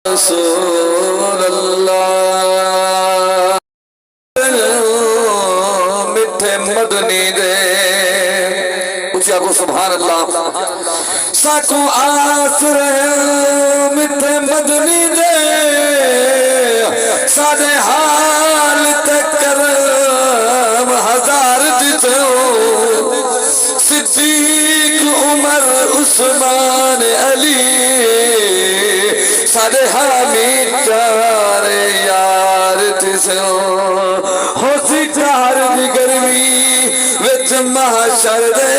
रसूल अल्लाह मिठे मदनी दे उचिया को सुभान अल्लाह साकू आसर मिठे मदनी दे सादे हाल तक करम हजार जितो सिद्दीक उमर उस्मान अली सादे हामी चारे यार तिसो हो सिकार दी गर्मी विच महशर दे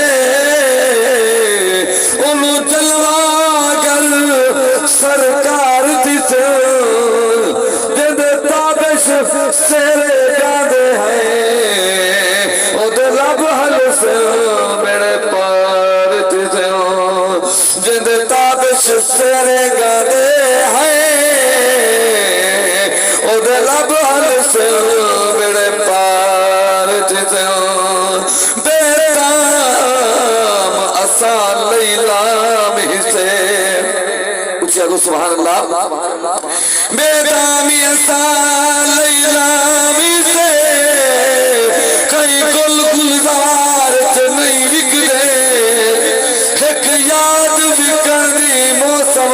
उनु जलवा गल सरकार तिसो जद ताबिश सेरे गादे हैं ओदे लब हल से मेरे पार तिसो जद ताबिश सेरे गादे मेरे पार बेताम असा लैलाम से उचिया को सुभान अल्लाह बेतामी असा लैलाम से कई गुल गुलजार च नहीं विकदे एक याद भी करनी मौसम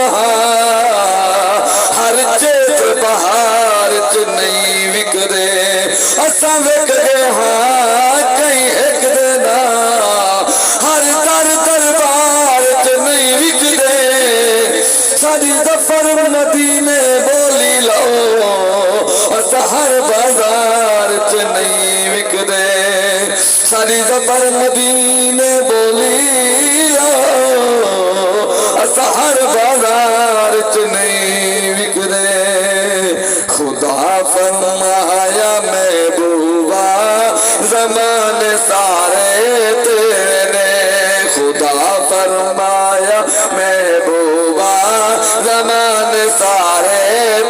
हर चेत बहार च नहीं विकदे असा विकदे हाँ कहीं एक देना हर दर दरबार च नहीं विकदे सारी दफर मदीने बोली लो असा हर बाजार च नहीं विकदे सारी दफर मदीने बोली लो असा हर बाजार च नहीं विकदे खुदा फरमाया महबूबा ज़माने सारे तेरे खुदा फरमाया महबूबा ज़माने सारे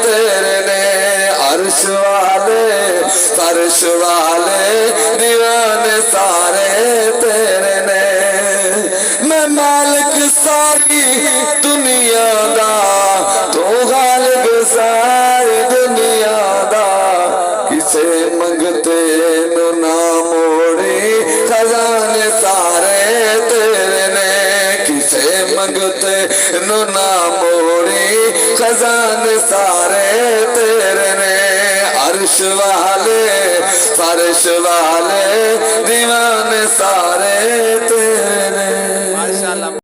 तेरे अर्श वाले फर्श वाले दीवाने सारे तेरे ने मैं मालिक सारी दुनिया दा तू गालिब सारी दुनिया दा किसे मंगते नो ना मोड़ी खजाने सारे तेरे ने किसे मंगते नो ना मोड़ी खजाने सारे तेरे ने अर्श वाले फर्श वाले दीवाने सारे तेरे ने।